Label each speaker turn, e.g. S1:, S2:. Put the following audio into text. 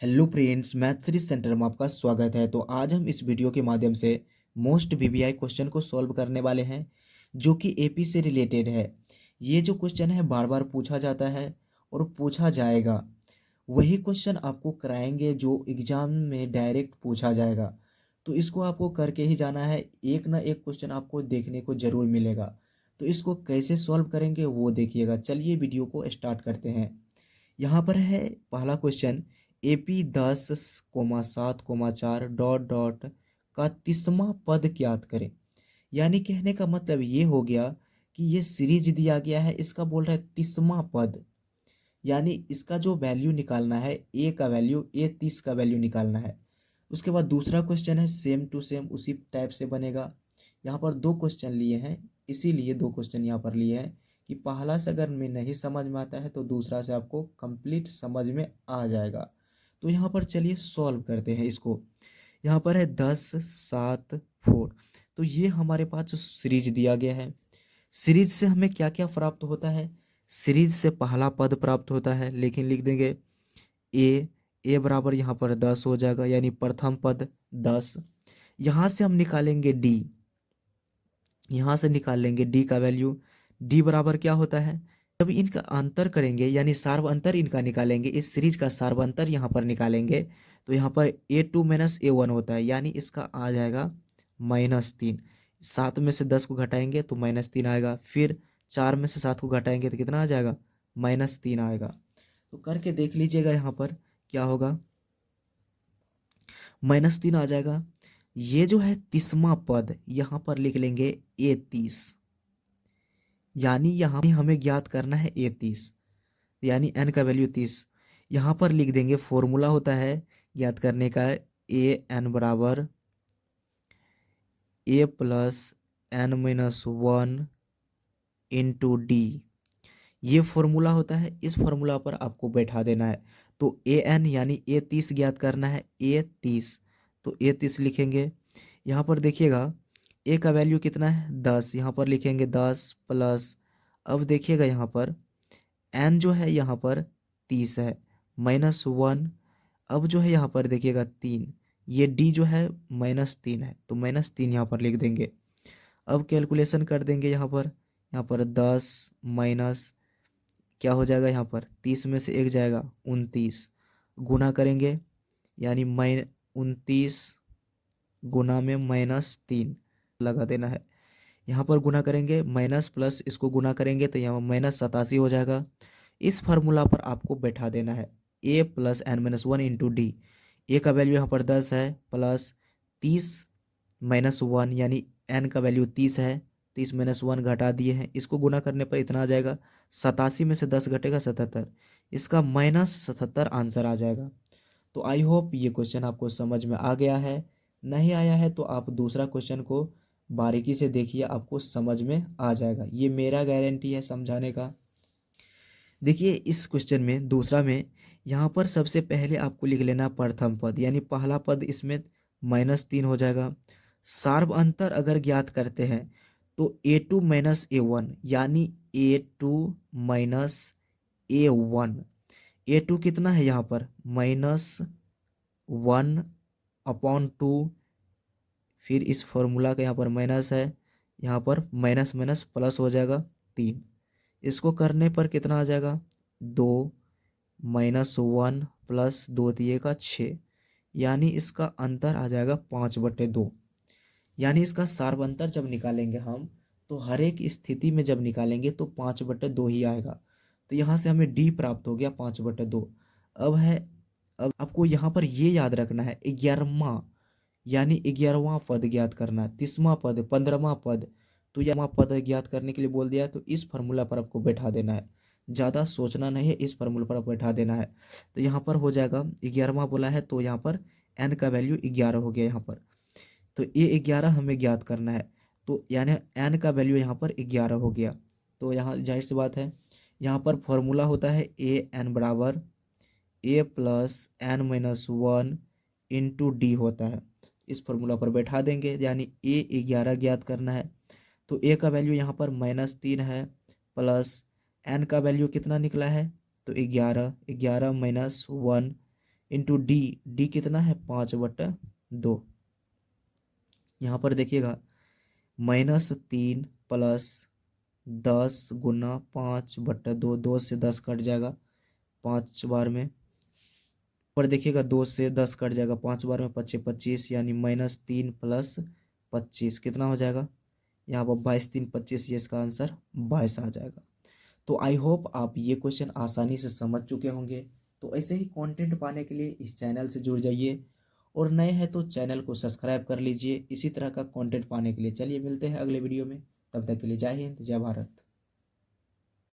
S1: Hello friends, math series centre में आपका स्वागत है। तो आज हम इस वीडियो के माध्यम से मोस्ट वीवीआई क्वेश्चन को सॉल्व करने वाले हैं जो कि एपी से रिलेटेड है। ये जो क्वेश्चन है बार बार पूछा जाता है और पूछा जाएगा। वही क्वेश्चन आपको कराएंगे जो एग्जाम में डायरेक्ट पूछा जाएगा। तो इसको आपको करके ही जाना है। एक ना एक क्वेश्चन आपको देखने को जरूर मिलेगा। तो इसको कैसे सॉल्व करेंगे वो देखिएगा। चलिए वीडियो को स्टार्ट करते हैं। यहाँ पर है पहला क्वेश्चन, AP 10,7,4 डॉट डॉट का 30वां पद ज्ञात करें। यानी कहने का मतलब ये हो गया कि ये सीरीज दिया गया है, इसका बोल रहा है 30वां पद। यानी इसका जो वैल्यू निकालना है, ए का वैल्यू, ए 30 का वैल्यू निकालना है। उसके बाद दूसरा क्वेश्चन है सेम टू सेम उसी टाइप से बनेगा। यहाँ पर दो क्वेश्चन लिए हैं, इसीलिए दो क्वेश्चन यहाँ पर लिए हैं कि पहला से अगर में नहीं समझ में आता है तो दूसरा से आपको कंप्लीट समझ में आ जाएगा। तो यहाँ पर चलिए सॉल्व करते हैं इसको। यहाँ पर है 10, 7, 4। तो ये हमारे पास जो सीरीज दिया गया है, सीरीज से हमें क्या क्या प्राप्त होता है। सीरीज से पहला पद प्राप्त होता है, लेकिन लिख देंगे ए बराबर यहाँ पर 10 हो जाएगा, यानी प्रथम पद 10। यहाँ से हम निकालेंगे डी, यहाँ से निकाल लेंगे डी का वैल्यू। डी बराबर क्या होता है, जब इनका अंतर करेंगे यानी सार्व अंतर इनका निकालेंगे, इस सीरीज का सार्व अंतर यहाँ पर निकालेंगे तो यहाँ पर A2 - A1 होता है, यानी इसका आ जाएगा -3। 7 में से 10 को घटाएंगे तो -3 आएगा। फिर 4 में से 7 को घटाएंगे तो कितना आ जाएगा, -3 आएगा। तो करके देख लीजिएगा यहाँ पर क्या होगा, -3 आ जाएगा। ये जो है 30वां पद यहाँ पर लिख लेंगे A30, यानी यहाँ हमें ज्ञात करना है A30, यानी n का वैल्यू 30। यहाँ पर लिख देंगे, फॉर्मूला होता है ज्ञात करने का, an बराबर a plus n-1 into D. ये फॉर्मूला होता है, इस फॉर्मूला पर आपको बैठा देना है। तो an यानी A30 ज्ञात करना है, A30। तो A30 लिखेंगे। यहाँ पर देखिएगा a का वैल्यू कितना है 10, यहाँ पर लिखेंगे 10 प्लस, अब देखिएगा यहाँ पर n जो है यहाँ पर 30 है, -1। अब जो है यहाँ पर देखिएगा 3, ये d जो है -3 है, तो -3 यहाँ पर लिख देंगे। अब कैलकुलेशन कर देंगे यहाँ पर 10 माइनस क्या हो जाएगा, यहाँ पर 30 में से 1 जाएगा 29, गुना करेंगे यानी 29 गुना में -3 लगा देना है। यहाँ पर गुना करेंगे, माइनस प्लस इसको गुना करेंगे तो यहाँ -87 हो जाएगा। इस फार्मूला पर आपको बैठा देना है a plus n-1 into D. A का वैल्यू यहाँ पर 10 है, प्लस 30 -1 यानी n का वैल्यू 30 है, 30 -1 घटा दिए हैं, इसको गुना करने पर इतना आ जाएगा। 87 में से 10 घटेगा 77, इसका -77 आंसर आ जाएगा। तो आई होप ये क्वेश्चन आपको समझ में आ गया है। नहीं आया है तो आप दूसरा क्वेश्चन को बारीकी से देखिए, आपको समझ में आ जाएगा। ये मेरा गारंटी है समझाने का। देखिए इस क्वेश्चन में दूसरा में यहाँ पर सबसे पहले आपको लिख लेना प्रथम पद, यानी पहला पद, इसमें -3 हो जाएगा। सार्व अंतर अगर ज्ञात करते हैं तो A2 - A1, यानी A2 - A1। A2 कितना है यहाँ पर -1/2, फिर इस फॉर्मूला का यहाँ पर माइनस है, यहाँ पर माइनस माइनस प्लस हो जाएगा 3। इसको करने पर कितना आ जाएगा, 2 -1 प्लस 2 दिए का 6, यानी इसका अंतर आ जाएगा 5/2। यानी इसका सार्व अंतर जब निकालेंगे हम, तो हर एक स्थिति में जब निकालेंगे तो 5/2 ही आएगा। तो यहाँ से हमें डी प्राप्त हो गया 5/2। अब है, अब आपको यहाँ पर ये याद रखना है 11वां, यानी 11वां पद ज्ञात करना है। 30वां पद, 15वां पद, तो 11वां पद ज्ञात करने के लिए बोल दिया है, तो इस फार्मूला पर आपको बैठा देना है। ज़्यादा सोचना नहीं है, इस फार्मूला पर आप बैठा देना है। तो यहाँ पर हो जाएगा 11वां बोला है तो यहाँ पर n का वैल्यू 11 हो गया यहाँ पर। तो ये 11 हमें ज्ञात करना है, तो यानी n का वैल्यू यहाँ पर 11 हो गया। तो यहाँ जाहिर सी बात है, यहाँ पर फॉर्मूला होता है an बराबर a plus n-1 into D होता है। इस फॉर्मूला पर बैठा देंगे, यानी a 11 ज्ञात करना है। तो a का वैल्यू यहाँ पर -3 है, प्लस n का वैल्यू कितना निकला है, तो 11, 11 - 1 इंटू डी, डी कितना है 5/2। यहाँ पर देखिएगा -3 प्लस 10 × 5/2, 2 से 10 कट जाएगा 5 बार में। पर देखिएगा 2 से 10 कट जाएगा 5 बार में, 25 यानी -3 प्लस 25 कितना हो जाएगा यहाँ पर 22 3 25, ये इसका आंसर 22 आ जाएगा। तो आई होप आप ये क्वेश्चन आसानी से समझ चुके होंगे। तो ऐसे ही कंटेंट पाने के लिए इस चैनल से जुड़ जाइए, और नए हैं तो चैनल को सब्सक्राइब कर लीजिए इसी तरह का कंटेंट पाने के लिए। चलिए मिलते हैं अगले वीडियो में, तब तक के लिए जय हिंद जय भारत।